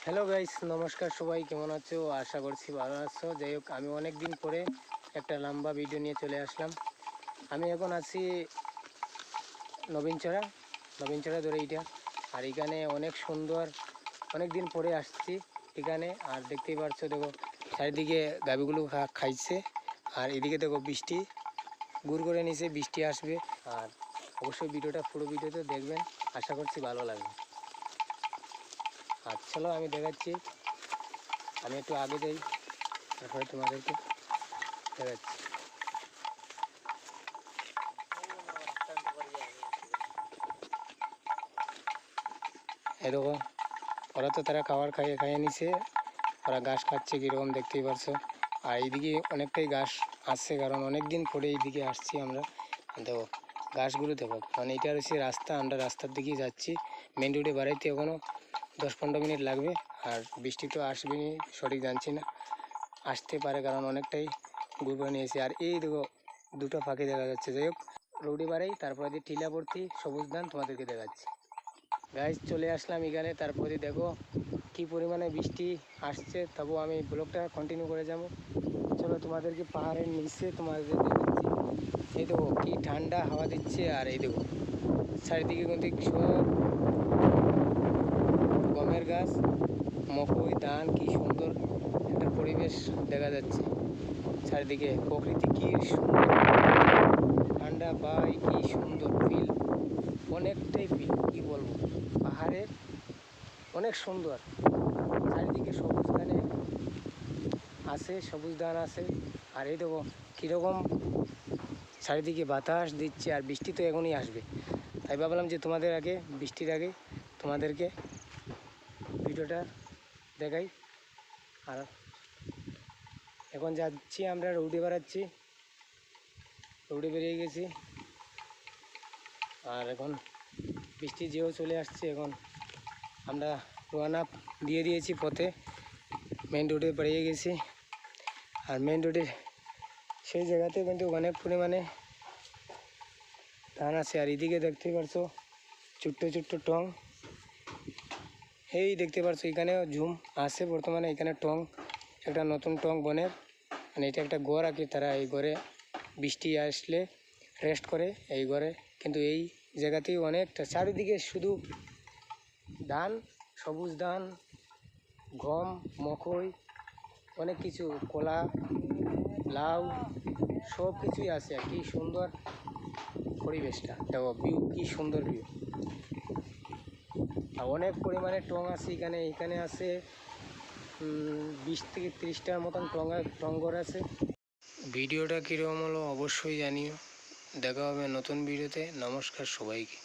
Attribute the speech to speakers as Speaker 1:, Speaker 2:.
Speaker 1: Hello guys, নমস্কার। সবাই কেমন আছো? আশা করছি ভালো আছো। যাই হোক, আমি অনেক দিন পরে একটা লম্বা ভিডিও নিয়ে চলে আসলাম। আমি এখন আছি নবীনচড়া ধরে এইটা। আর এখানে অনেক সুন্দর, অনেক দিন পরে আসছি এখানে। আর দেখতেই পাচ্ছ, দেখো চারিদিকে গাভিগুলো খাইছে। আর এদিকে দেখো বৃষ্টি গুড় করে নিছে, বৃষ্টি আসবে। আর অবশ্যই ভিডিওটা পুরো ভিডিওতে দেখবেন, আশা করছি ভালো লাগবে। আর চলো আমি দেখাচ্ছি, আমি একটু আগে যাই, তারপরে তোমাদেরকে দেখাচ্ছি। এই দেখো, ওরা তো তারা খাবার খাইয়ে নিছে, ওরা ঘাস খাচ্ছে কীরকম দেখতেই পারছো। আর এইদিকে অনেকটাই ঘাস আসছে, কারণ অনেক দিন পরে এইদিকে আসছি আমরা। দেখো ঘাসগুলো দেখো, মানে এটা হচ্ছে রাস্তা, আমরা রাস্তার দিকেই যাচ্ছি। মেন রোডে বাড়াইতে এখনও 10-15 মিনিট লাগবে। আর বৃষ্টি তো আসবে নি, সঠিক জানছি না, আসতে পারে, কারণ অনেকটাই ঘুরে নিয়েছে। আর এই দেখো দুটো পাখি দেখা যাচ্ছে। যাই হোক, রোডে বাড়াই, তারপরে দিয়ে টিলা ভর্তি সবুজ ধান তোমাদেরকে দেখাচ্ছি। গাইজ চলে আসলাম এখানে, তারপরে দেখো কি পরিমাণে বৃষ্টি আসছে। তবুও আমি ব্লগটা কন্টিনিউ করে যাব। চলো তোমাদেরকে পাহাড়ের নিচে তোমাদের দেখাচ্ছি। এই দেখো কি ঠান্ডা হাওয়া দিচ্ছে। আর এই দেখো চারিদিকে কিন্তু সব গমের গাছ, মকই, ধান, কি সুন্দর একটা পরিবেশ দেখা যাচ্ছে। চারিদিকে প্রকৃতি কি সুন্দর, ঠান্ডা বাই, কি সুন্দর ফিল, অনেকটাই ফিল, কী বলবো। পাহাড়ে অনেক সুন্দর, চারিদিকে সবুজ ধানে আছে, সবুজ ধান আছে। আর এই দেখো কীরকম চারিদিকে বাতাস দিচ্ছে। আর বৃষ্টি তো এখনই আসবে, তাই ভাবলাম যে তোমাদের আগে, বৃষ্টির আগে তোমাদেরকে ভিডিওটা দেখাই। আর এখন যাচ্ছি আমরা, রোডে বেড়াচ্ছি, রোডে বেরিয়ে গেছি। আর এখন বৃষ্টি যেও চলে আসছে, এখন আমরা রওনা দিয়ে দিয়েছি পথে, মেন রোডে বেরিয়ে গেছি। আর মেন রোডের সেই জায়গাতে কিন্তু অনেক পরিমাণে ধান আছে। আর এদিকে দেখতে পারছো ছোট্ট ছোট্ট টং, এই দেখতে পারছো এখানেও ঝুম আছে বর্তমানে। এখানে টং, একটা নতুন টং বনের, মানে এটা একটা ঘর আর কি। তারা এই ঘরে বৃষ্টি আসলে রেস্ট করে এই ঘরে। কিন্তু এই জায়গাতেই অনেকটা চারিদিকে শুধু ধান, সবুজ ধান, গম, মকই, অনেক কিছু, কলা, লাউ, সব কিছুই আছে। আর কি সুন্দর পরিবেশটা দেখো, ভিউ কি সুন্দর ভিউ। আর অনেক পরিমাণে টং আছে এখানে। এখানে আছে 20 থেকে 30টার মতন টঙ্গর আছে। ভিডিওটা কীরকম হলো অবশ্যই জানিও। দেখা হবে নতুন ভিডিওতে। নমস্কার সবাইকে।